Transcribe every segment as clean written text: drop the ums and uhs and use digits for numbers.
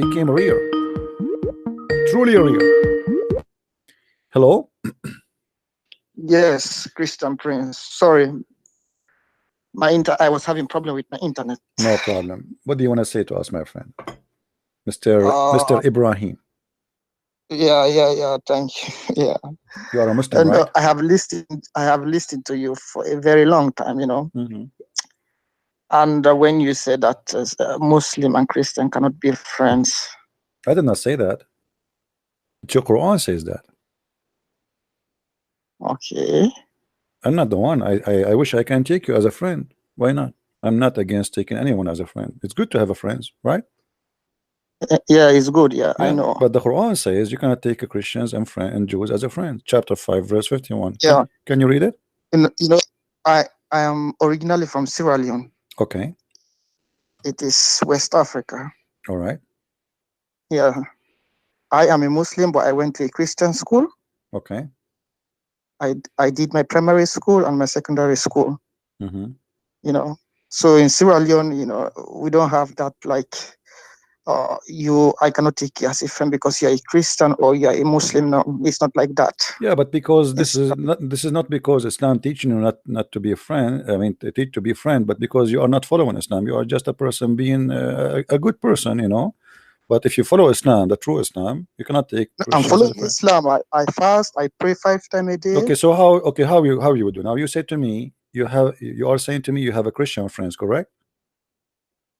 became rare, truly rare. Hello? Yes, Christian Prince. Sorry, I was having problem with my internet. No problem. What do you want to say to us, my friend? Mr. Uh, Ibrahim. yeah. Thank you. Yeah, You are a Muslim, and right? I have listened to you for a very long time. Mm-hmm. And when you said that Muslim and Christian cannot be friends, I did not say that. Your Quran says that. okay. I'm not the one. I wish I can take you as a friend. Why not? I'm not against taking anyone as a friend. It's good to have a friends, right? Yeah, it's good. Yeah, I Yeah. know. But the Quran says you cannot take a Christians and Jews as a friend. Chapter 5, verse 51. Yeah, Can you read it? I am originally from Sierra Leone. Okay. It is West Africa. All right. Yeah, I am a Muslim, but I went to a Christian school. Okay. I did my primary school and my secondary school. Mm-hmm. So in Sierra Leone, we don't have that, like, I cannot take you as a friend because you're a Christian or you're a Muslim. No, it's not like that. Yeah, but because It's this is not because Islam teaching you not to be a friend. I mean, to teach to be a friend, but because you are not following Islam. You are just a person being a good person, you know. But if you follow Islam, the true Islam, you cannot take I'm Christians as a following friend. Islam. I fast, I pray 5 times a day. Okay, so how you would do now? You say to me you are saying to me you have a Christian friends, correct?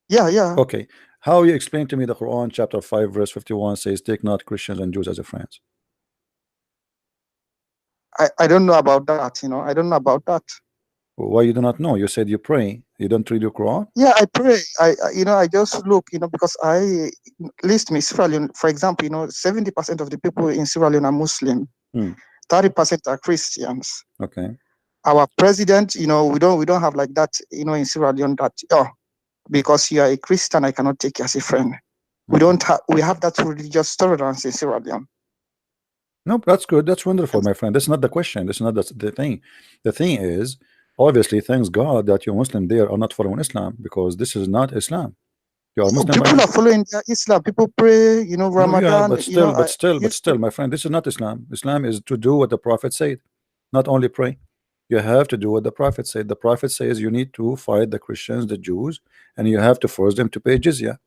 Yeah. Okay, how you explain to me the Quran chapter 5 verse 51 says take not Christians and Jews as a friends? I don't know about that. I don't know about that. Why you do not know? You said you pray, you don't read your Quran. Yeah, I pray. I just look, because I list me Sierra Leone, for example. 70% of the people in Sierra Leone are Muslim. 30% are Christians. Okay. Our president, we don't have like that, in Sierra Leone, that because you are a Christian, I cannot take you as a friend. We have that religious tolerance in Sierra Leone. Nope, that's good. That's wonderful, my friend. That's not the question. That's not the thing. The thing is, obviously, thanks God that you're Muslim there are not following Islam because this is not Islam. You are Muslim by People now. are following Islam. People pray, No, yeah, Ramadan. but still, my friend, this is not Islam. Islam is to do what the Prophet said, not only pray. You have to do what the Prophet said. The Prophet says you need to fight the Christians, the Jews, and you have to force them to pay jizya.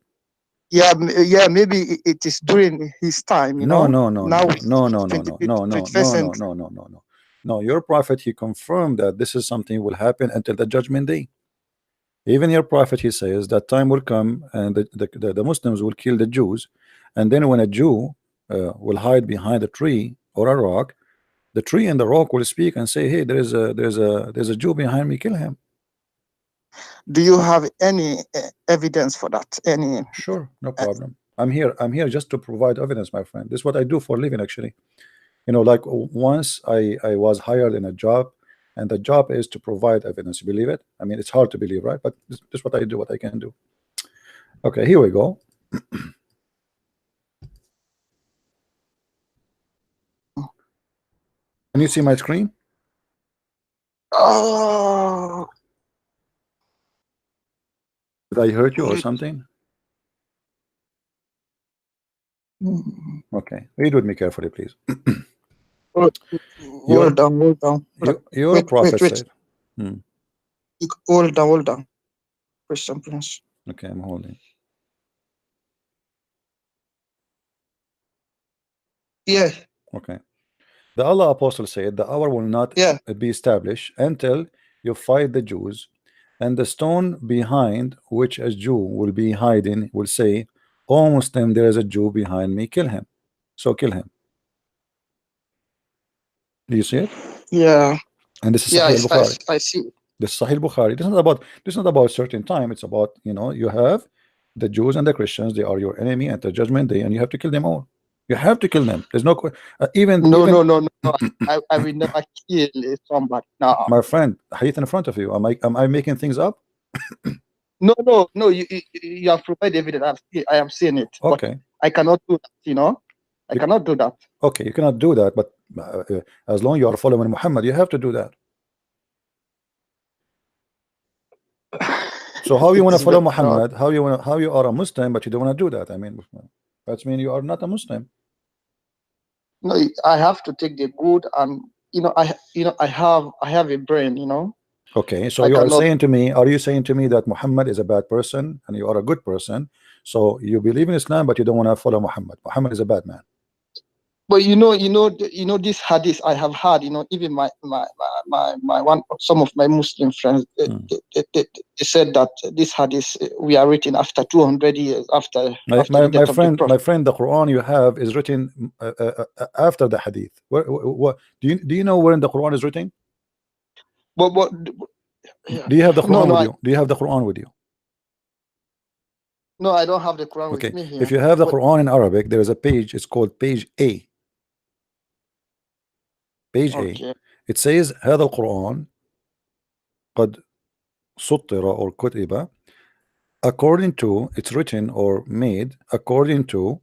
Yeah, maybe it is during his time. No, no, no, Now no, no, no, no, 20, no, no, no, 21st no, no, century. no, no, no, no. No, your prophet he confirmed that this is something will happen until the judgment day. Even your prophet he says that time will come and the Muslims will kill the Jews, and then when a Jew will hide behind a tree or a rock, the tree and the rock will speak and say, "Hey, there's a Jew behind me, kill him." Do you have any evidence for that? Any? Sure, no problem. I'm here just to provide evidence, my friend. This is what I do for a living, actually. Like once I was hired in a job, and the job is to provide evidence. You believe it? I mean, it's hard to believe, right? But this is what I do, what I can do. Okay, here we go. Can you see my screen? Oh, Did I hurt you or something? Okay, read with me carefully, please. hold on. Your Wait. prophet said. Hold on. Christian Prince. Okay, I'm holding. Yeah. Okay. The Allah apostle said, the hour will not be established until you fight the Jews, and the stone behind which a Jew will be hiding will say, "O Muslim, there is a Jew behind me, kill him." So kill him. Do you see it? Yeah. And this is Yeah, Sahih al-Bukhari. I see. This is Sahih al-Bukhari. This is not about certain time. It's about, you have the Jews and the Christians, they are your enemy at the judgment day, and you have to kill them all. You have to kill them. There's no even No. I will never kill somebody. No. My friend, hadith in front of you. Am I making things up? No. You have provided evidence. I am seeing it. Okay. But I cannot do that. I cannot do that. Okay, you cannot do that, but as long as you are following Muhammad, you have to do that. So how you want to follow Muhammad? How you are a Muslim, but you don't want to do that? I mean, That means you are not a Muslim. No, I have to take the good, and I have a brain. Okay, so I you are cannot. saying to me, are you saying to me that Muhammad is a bad person and you are a good person? So you believe in Islam, but you don't want to follow Muhammad. Muhammad is a bad man. But this hadith I have had. Even my one, some of my Muslim friends, Mm. they said that this hadith we are written after 200 years after My, after my, the my death of the friend, my Prophet. friend, the Quran you have is written after the Hadith. What do you know where in the Quran is written? But yeah. Do you have the No, Quran no, with you? Do you have the Quran with you? no, I don't have the Quran with Okay, me if here. you have the But Quran in Arabic, there is a page. It's called page A. Page A. okay, It says هذا القرآن قد سطر or كتب according to, it's written or made according to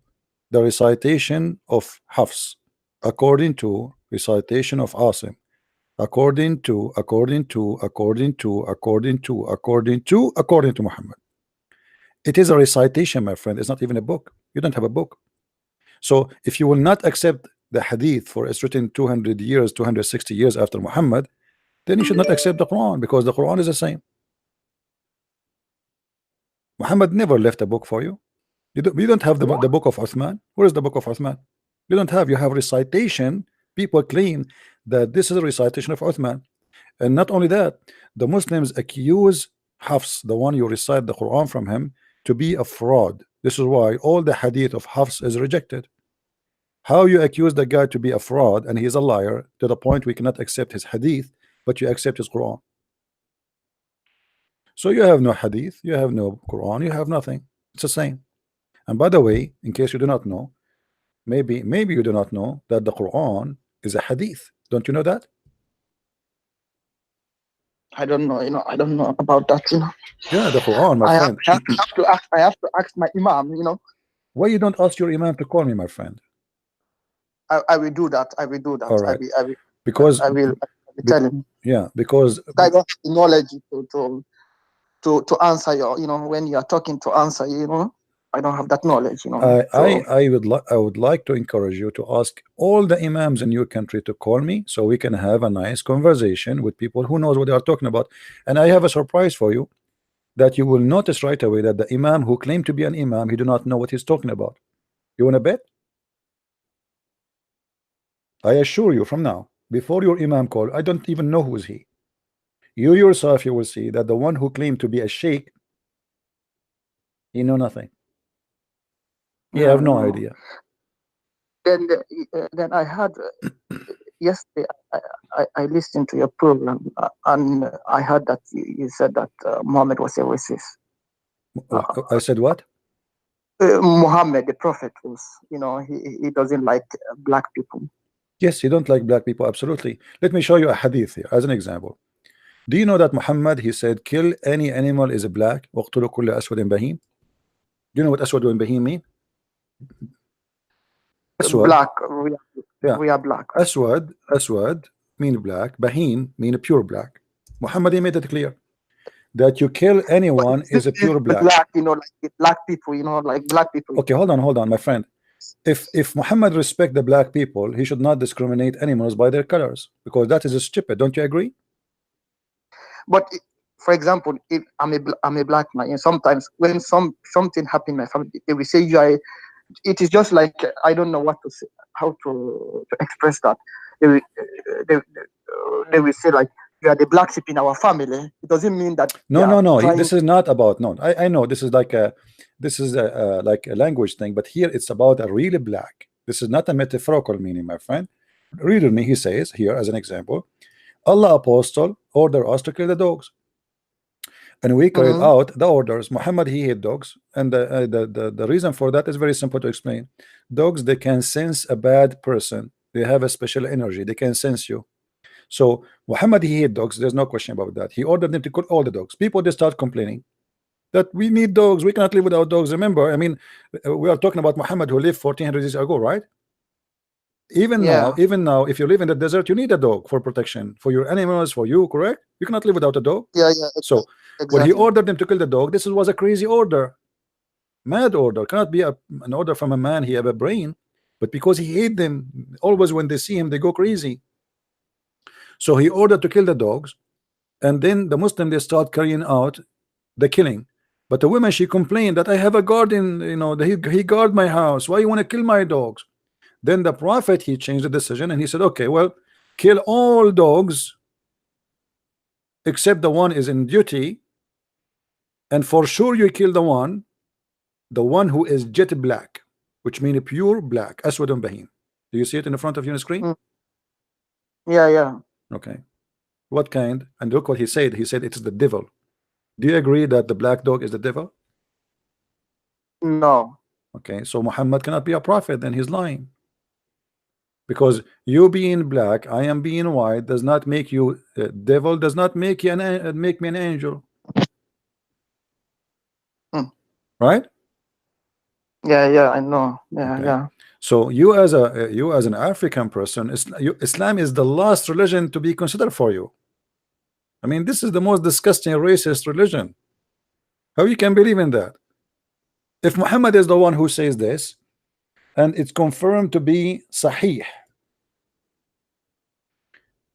the recitation of Hafs, according to recitation of Asim, according to Muhammad. It is a recitation, my friend. It's not even a book. You don't have a book. So if you will not accept the hadith for it's written 200 years, 260 years after Muhammad, then you should not accept the Quran, because the Quran is the same. Muhammad never left a book for you. You don't have the book of Uthman. Where is the book of Uthman? You don't have. You have recitation. People claim that this is a recitation of Uthman. And not only that, the Muslims accuse Hafs, the one you recite the Quran from him, to be a fraud. This is why all the hadith of Hafs is rejected. How you accuse the guy to be a fraud and he is a liar to the point we cannot accept his hadith, but you accept his Quran. So you have no hadith, you have no Quran, you have nothing. It's the same. And by the way, in case you do not know, maybe you do not know that the Quran is a hadith. Don't you know that? I don't know. I don't know about that. Yeah, the Quran, my I have, friend. I have to ask. I have to ask my imam. Why you don't ask your imam to call me, my friend? I will do that. I will do that. All I right, will. I will. because I will tell him. yeah, because I don't have the knowledge to answer your. When you are talking to answer. I don't have that knowledge. So I would like to encourage you to ask all the imams in your country to call me so we can have a nice conversation with people who knows what they are talking about. And I have a surprise for you, that you will notice right away that the imam who claimed to be an imam, he do not know what he's talking about. You want to bet? I assure you from now, before your imam call, I don't even know who is he. You yourself, you will see that the one who claimed to be a sheikh, he know nothing. He have no no. idea. Then I had yesterday. I listened to your program, and I heard that you said that Muhammad was a racist. I said what? Muhammad, the prophet, was, he doesn't like black people. Yes, you don't like black people, absolutely. Let me show you a hadith here as an example. Do you know that Muhammad, he said, kill any animal is black. وَاقْتُلُوا كُلَّ أَسْوَدٍ بَهِيمٍ. Do you know what aswad and bahim mean? Aswad, Black, yeah. we are black. Aswad mean black. Bahim mean pure black. Muhammad, he made it clear that you kill anyone is a pure black. Black, like black people, like black people. Okay, hold on, my friend. If Muhammad respect the black people, he should not discriminate animals by their colors, because that is stupid. Don't you agree? But for example, if I'm a black man, and sometimes when something happen in my family, they will say it is just like I don't know what to say, how to express that. They will say like, you are the black sheep in our family. It doesn't mean that. No. This is not about no. I know this is like a like a language thing, but here it's about a really black. This is not a metaphorical meaning, my friend. Read with me. He says here as an example, Allah apostle order us to kill the dogs, and we carried out the orders. Muhammad, he hate dogs, and the reason for that is very simple to explain. Dogs, they can sense a bad person. They have a special energy. They can sense you. So Muhammad, he hate dogs. There's no question about that. He ordered them to kill all the dogs. People, they start complaining that we need dogs. We cannot live without dogs. Remember, I mean, we are talking about Muhammad who lived 1400 years ago, right? Even now, if you live in the desert, you need a dog for protection, for your animals, for you, correct? You cannot live without a dog. Yeah. So exactly. when he ordered them to kill the dog, this was a crazy order. Mad order cannot be an order from a man he have a brain, but because he hate them, always when they see him they go crazy. So he ordered to kill the dogs, and then the Muslim they start carrying out the killing. But the woman she complained that I have a garden, he guard my house. Why you want to kill my dogs? Then the Prophet he changed the decision and he said, okay, well, kill all dogs except the one is in duty, and for sure you kill the one who is jet black, which means pure black, aswadun bahim. Do you see it in the front of your screen? Mm. Yeah, yeah. Okay. What kind? And look what he said. He said it is the devil. Do you agree that the black dog is the devil? No. Okay, so Muhammad cannot be a prophet, then he's lying. Because you being black, I am being white, does not make you devil, does not make you make me an angel. Mm. Right? Yeah, yeah, I know. Yeah, Okay. yeah. So you as an African person, Islam is the last religion to be considered for you. I mean, this is the most disgusting racist religion. How you can believe in that? If Muhammad is the one who says this, and it's confirmed to be sahih,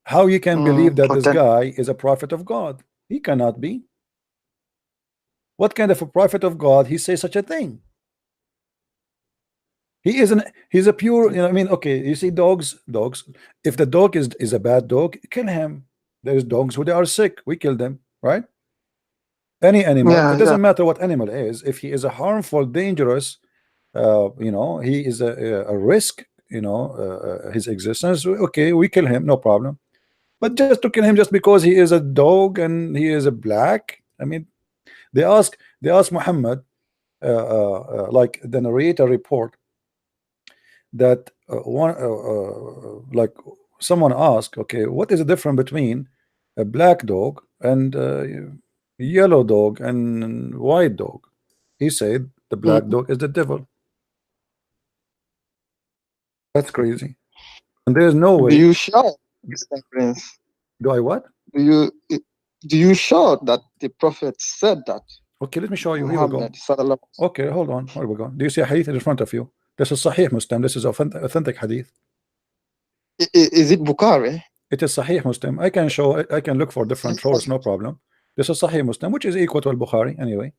how you can believe that this guy is a prophet of God? He cannot be. What kind of a prophet of God he says such a thing? He's a pure, I mean, okay, you see dogs. If the dog is a bad dog, kill him. There's dogs who they are sick, we kill them, right? Any animal, Yeah, it doesn't yeah. matter what animal is. If he is a harmful, dangerous, he is a risk, his existence, okay, we kill him, no problem. But just to kill him just because he is a dog and he is a black, I mean, they ask Muhammad, like the narrator report that like someone asked, okay, what is the difference between a black dog and yellow dog and white dog? He said the black Mm. dog is the devil. That's crazy. And there's no Do way. you show this difference? Do I what? Do you show that the Prophet said that? Okay, let me show you. Here we go. Muhammad sallallahu alaihi wasallam. Okay, hold on. Here we go. Do you see a hadith in front of you? This is Sahih Muslim. This is authentic hadith. Is it Bukhari? It is Sahih Muslim. I can show. I can look for different source. No problem. This is Sahih Muslim, which is equal to Al-Bukhari anyway.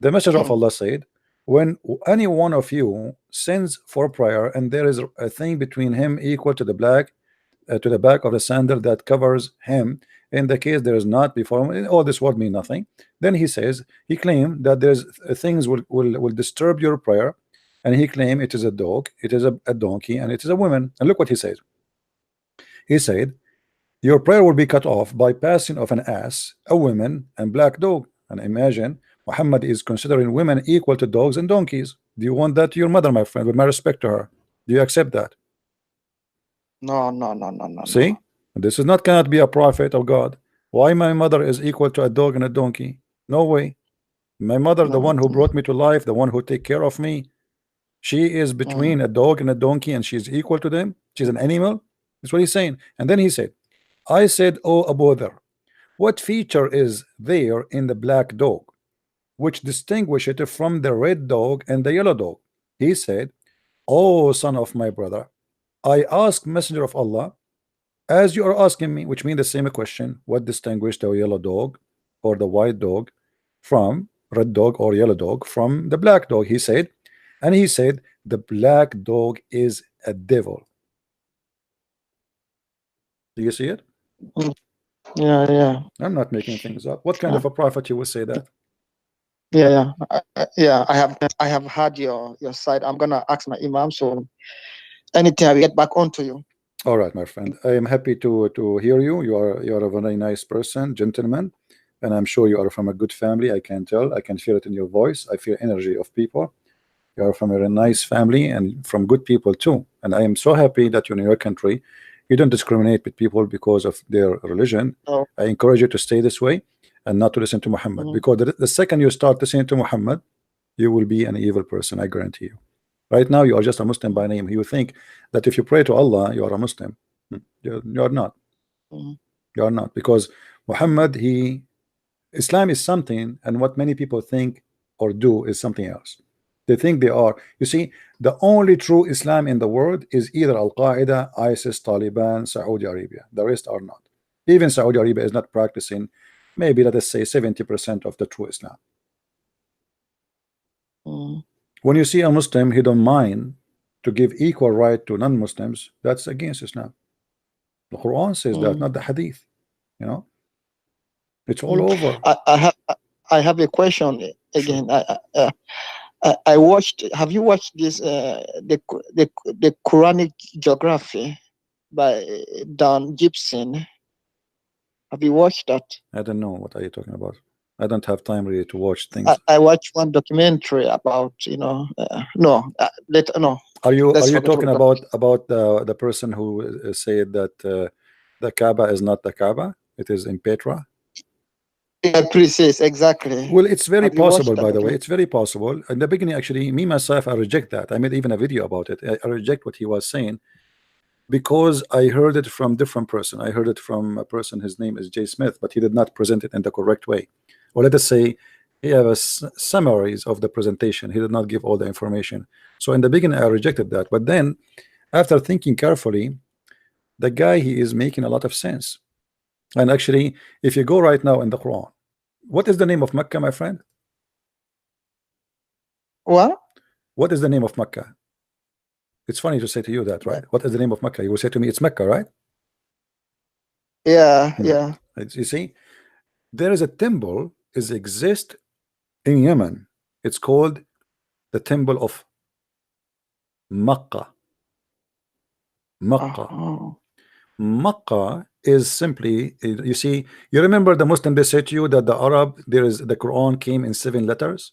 The Messenger of Allah said, when any one of you sins for prayer and there is a thing between him equal to the black to the back of the sandal that covers him, in the case there is not before him, all this word mean nothing, then he says, he claimed that there's things will disturb your prayer, and he claimed it is a dog, it is a donkey, and it is a woman. And look what he says. He said, your prayer will be cut off by passing of an ass, a woman, and black dog. And imagine Muhammad is considering women equal to dogs and donkeys. Do you want that to your mother, my friend? With my respect to her, do you accept that? No, no, no, no, no. See, no. this is not cannot be a prophet of God. Why my mother is equal to a dog and a donkey? No way. My mother, the one who brought me to life, the one who take care of me, she is between a dog and a donkey, and she's equal to them. She's an animal. That's what he's saying. And then he said, I said, oh Abu Dhar, what feature is there in the black dog which distinguish it from the red dog and the yellow dog? He said, oh son of my brother, I ask Messenger of Allah as you are asking me, which means the same question, what distinguishes the yellow dog or the white dog from red dog or yellow dog from the black dog? He said, and he said the black dog is a devil. Do you see it? Yeah, yeah. I'm not making things up. What kind of a prophet you would say that? Yeah, yeah. I have heard your side. I'm gonna ask my imam, so anything I will get back onto you. All right, my friend. I am happy to hear you. You are a very nice person, gentleman, and I'm sure you are from a good family. I can tell. I can feel it in your voice. I feel energy of people. You are from a nice family and from good people too. And I am so happy that you're in your country. You don't discriminate with people because of their religion. Oh. I encourage you to stay this way and not to listen to Muhammad, because the second you start listening to Muhammad, you will be an evil person. I guarantee you. Right now, you are just a Muslim by name. You think that if you pray to Allah, you are a Muslim. You are not. You are not, because Muhammad, Islam is something, and what many people think or do is something else. They think they are. You see, the only true Islam in the world is either Al Qaeda, ISIS, Taliban, Saudi Arabia. The rest are not. Even Saudi Arabia is not practicing, maybe let us say 70% of the true Islam. When you see a Muslim, he don't mind to give equal right to non-Muslims, that's against Islam. The Quran says that, not the Hadith. You know, it's all over. I have a question again. Sure. I watched. Have you watched this? The Quranic Geography by Dan Gibson. Have you watched that? I don't know, what are you talking about? I don't have time really to watch things. I watched one documentary about, no. Are you talking about the person who said that the Kaaba is not the Kaaba? It is in Petra. Yeah, precise, exactly. Well, it's very possible, by the way. It's very possible. In the beginning, actually, me myself, I reject that. I made even a video about it. I reject what he was saying because I heard it from different person. I heard it from a person. His name is Jay Smith, but he did not present it in the correct way. Or let us say he have summaries of the presentation. He did not give all the information. So in the beginning, I rejected that. But then, after thinking carefully, the guy, he is making a lot of sense. And actually, if you go right now in the Quran, what is the name of Mecca, my friend? What? What is the name of Mecca? It's funny to say to you that, right? What is the name of Mecca? You will say to me, it's Mecca, right? Yeah, yeah. You see, there is a temple exists in Yemen. It's called the Temple of Makkah. Makkah. Makkah is simply, you see, you remember the Muslim, they say to you that the Arab, the Quran came in 7 letters.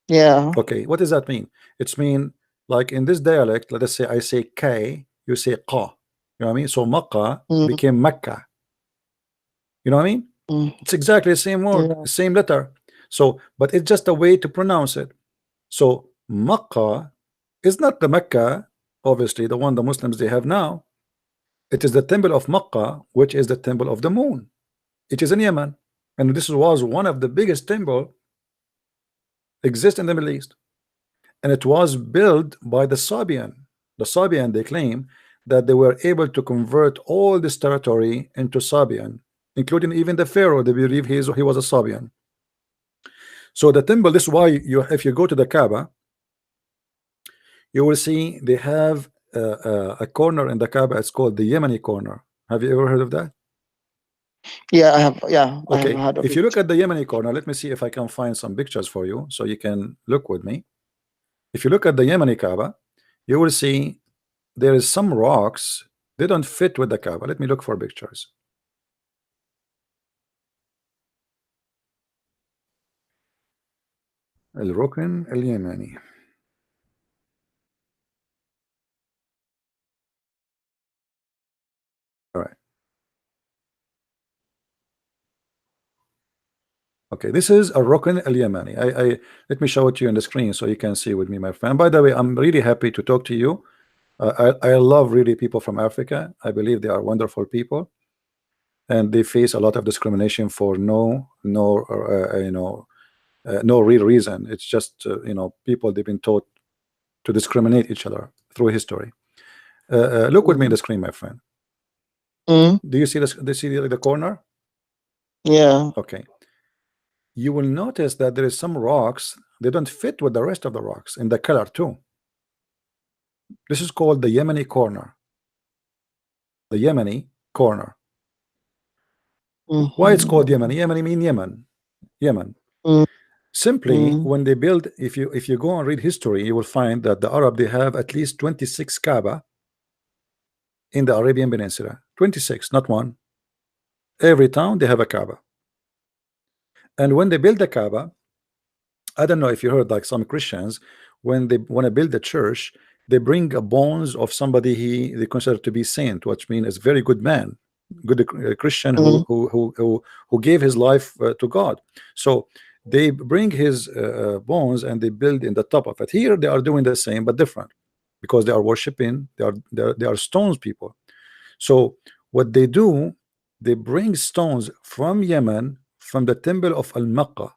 Yeah. Okay, what does that mean? It's mean like in this dialect, let us say I say K, you say Qa. You know what I mean? So Makkah became Mecca. You know what I mean? It's exactly the same word, same letter. So, but it's just a way to pronounce it. So Makkah is not the Mecca, obviously, the one the Muslims they have now. It is the temple of Makkah, which is the temple of the moon. It is in Yemen, and this was one of the biggest temple exist in the Middle East, and it was built by the Sabian. The Sabian, they claim that they were able to convert all this territory into Sabian, including even the Pharaoh. They believe he was a Sabian. So the temple, this is why if you go to the Kaaba, you will see they have a corner in the Kaaba. It's called the Yemeni corner. Have you ever heard of that? Yeah, I have. Yeah, okay. I have heard of if you look at the Yemeni corner, let me see if I can find some pictures for you so you can look with me. If you look at the Yemeni Kaaba, you will see there is some rocks. They don't fit with the Kaaba. Let me look for pictures. الركن اليماني. All right. Okay, this is a Rukn al-Yamani. Let me show it to you on the screen so you can see with me, my friend. By the way, I'm really happy to talk to you. I love really people from Africa. I believe they are wonderful people, and they face a lot of discrimination for no real reason. It's just people they've been taught to discriminate each other through history. Look with me on the screen, my friend. Do you see this? Do you see the corner? Yeah. Okay. You will notice that there is some rocks, they don't fit with the rest of the rocks in the color too. This is called the Yemeni corner. The Yemeni corner. Why it's called Yemeni? Yemeni mean Yemen. Simply when they build, if you go and read history, you will find that the Arab, they have at least 26 Kaaba in the Arabian Peninsula. 26, not one. Every town they have a Kaaba. And when they build the Kaaba, I don't know if you heard, like some Christians, when they want to build a church, they bring a bones of somebody they consider to be saint, which means is very good man, good Christian who gave his life to God. So they bring his bones and they build in the top of it. Here they are doing the same but different, because they are worshiping. They are stones people. So what they do, they bring stones from Yemen, from the temple of Al-Makkah.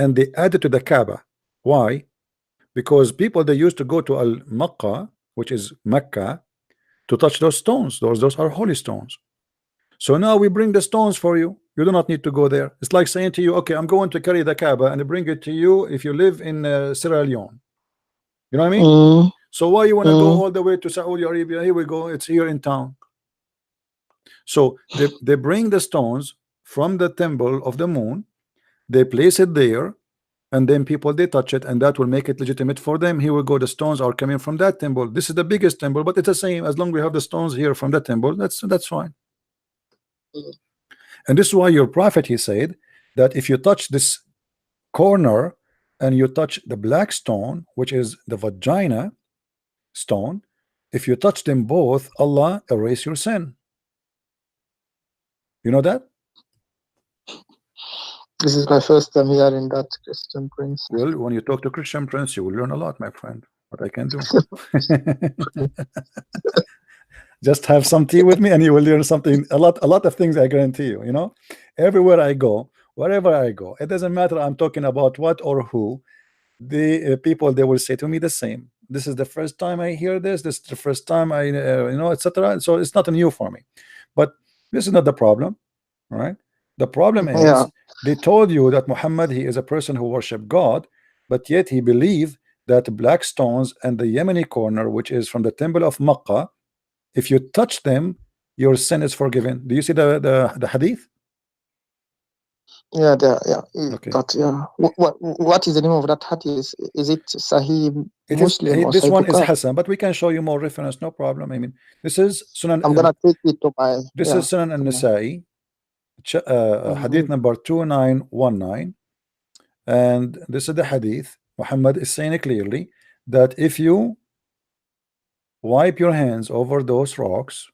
and they added to the Kaaba. Why? Because people, they used to go to Al Makkah, which is Mecca, to touch those stones. Those are holy stones. So now we bring the stones for you. You do not need to go there. It's like saying to you, okay, I'm going to carry the Kaaba and bring it to you if you live in Sierra Leone. You know what I mean? Mm, So why you want to go mm. all the way to Saudi Arabia? Here we go. It's here in town. So they bring the stones from the temple of the moon. They place it there, and then people, they touch it, and that will make it legitimate for them. Here we go. The stones are coming from that temple. This is the biggest temple, but it's the same. As long as we have the stones here from that temple, that's fine. And this is why your prophet, he said that if you touch this corner and you touch the black stone, which is the vagina stone, if you touch them both, Allah erase your sin. You know that? This is my first time hearing that, Christian Prince. Well, when you talk to Christian Prince, you will learn a lot, my friend. What I can do. Just have some tea with me and you will learn something, a lot of things, I guarantee you. You know, everywhere I go, wherever I go, it doesn't matter I'm talking about what or who, the people, they will say to me the same. This is the first time I hear this is the first time I you know, etc. So it's not new for me, but this is not the problem, right? The problem Yeah, is they told you that Muhammad, he is a person who worship God, but yet he believed that black stones and the Yemeni corner, which is from the temple of Makkah, if you touch them, your sin is forgiven. Do you see the hadith? yeah, yeah. Okay. That, yeah. What is the name of that hadith? Is it Sahih It is Muslim or this Sahih one is Bukhari? Hassan, but we can show you more reference, no problem. I mean, this is Sunan. I'm gonna take it to my, This yeah, is Sunan to my. al-Nasa'i, hadith Mhm. number 2919, and this is the hadith. Muhammad is saying clearly that if you wipe your hands over those rocks,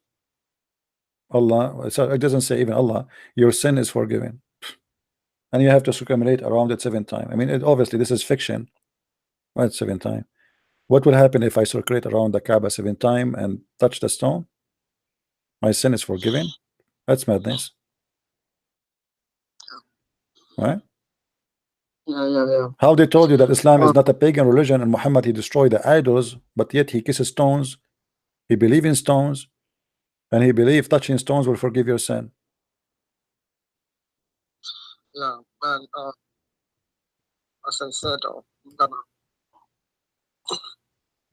Allah, so it doesn't say even Allah, your sin is forgiven, and you have to circumambulate around it 7 times. I mean, obviously this is fiction, right? 7 times. What will happen if I circulate around the Kaaba 7 times and touch the stone? My sin is forgiven. That's madness, right? Yeah. How they told you that Islam is Uh, not a pagan religion and Muhammad, he destroyed the idols, but yet he kisses stones, he believes in stones, and he believes touching stones will forgive your sin. yeah, man. As I said, I'm gonna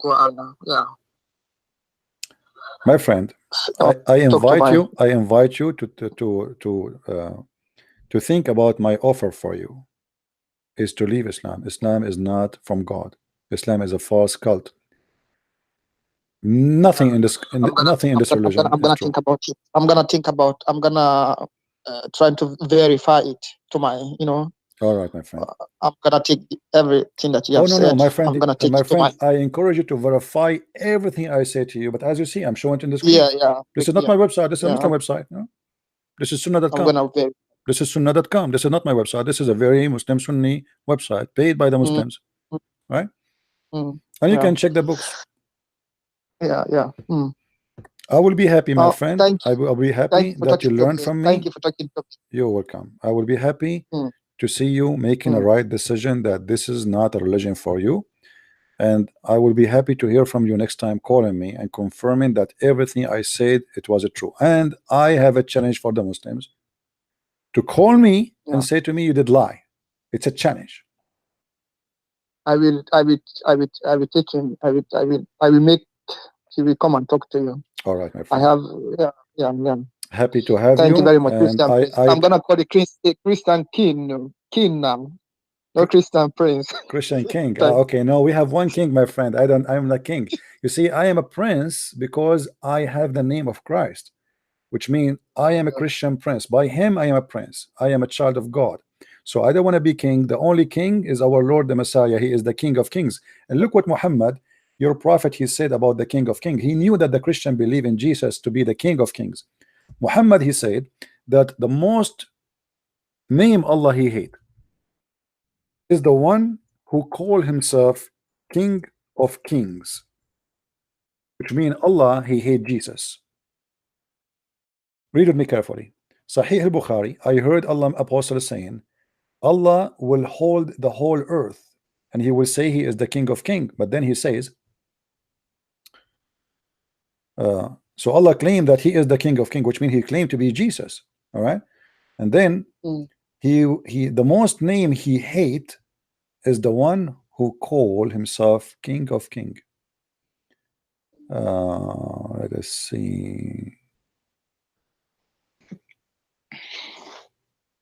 go on. Yeah. My friend, Uh, I talk to invite my. you. I invite you to think about my offer for you. Is to leave Islam. Islam is not from God. Islam is a false cult. Nothing in this nothing in this religion I'm is gonna true. think about it. I'm gonna try to verify it to my, All right, my friend. I'm gonna take everything that you Oh have no, no, said. my friend, I'm gonna take my it to my. friend. I encourage you to verify everything I say to you. But as you see, I'm showing it in the Yeah, screen. yeah, This is not yeah, my website. This is a yeah. Muslim website. No? This is I'm Sunnah.com. gonna verify. This is Sunnah.com. This is not my website. This is a very Muslim Sunni website paid by the Mm, Muslims, mm, right? mm, And you yeah, can check the books. yeah. Mm. I will be happy, my friend. Thank I'll be thank happy you for that you talking to learn me. from Thank me. you for talking to me. You're welcome. I will be happy Mm, to see you making a mm. right decision that this is not a religion for you. And I will be happy to hear from you next time calling me and confirming that everything I said, it was true. And I have a challenge for the Muslims to call me and Yeah. say to me you did lie. It's a challenge. I will take him. I will make. He will come and talk to you. All right, my I friend. have. Yeah. Happy to have Thank you you. very much, And Christian Prince. I'm gonna call the Christian King. No. King now, no Christian Prince. Christian king. Thank Okay, no, we have one king, my friend. I'm the king. You see, I am a prince because I have the name of Christ, which means I am a Christian prince. By him, I am a prince. I am a child of God. So I don't want to be king. The only king is our Lord, the Messiah. He is the King of Kings. And look what Muhammad, your prophet, he said about the King of Kings. He knew that the Christian believe in Jesus to be the King of Kings. Muhammad, he said that the most name Allah he hate is the one who call himself King of Kings, which means Allah, he hate Jesus. Read with me carefully. Sahih al-Bukhari, I heard Allah Apostle saying, Allah will hold the whole earth and he will say he is the king of king, but then he says so Allah claimed that he is the king of king, which means he claimed to be Jesus. All right, and then Mm. he the most name he hate is the one who call himself king of king. Let us see.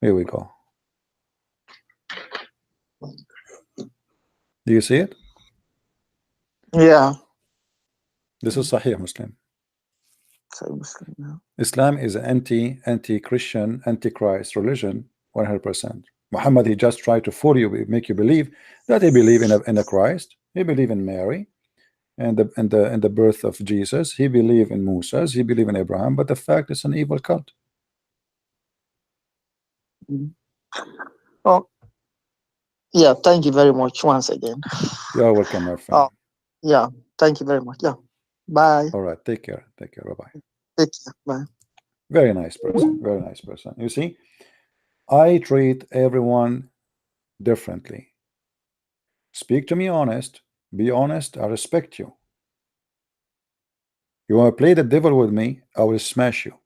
Here we go. Do you see it? Yeah. This is Sahih Muslim. So Muslim, yeah. Islam is an anti-Christian, anti-Christ religion, 100%. Muhammad, he just tried to fool you, make you believe that he believe in a Christ, he believe in Mary, and the birth of Jesus, he believe in Moses, he believe in Abraham, but the fact is an evil cult. Mm. Oh, yeah. Thank you very much once again. You are welcome, my friend. Oh, yeah. Thank you very much. Yeah. Bye. All right, take care, bye-bye. Take care. Bye. Very nice person, very nice person. You see, I treat everyone differently. Speak to me honest, be honest, I respect you. You want to play the devil with me, I will smash you.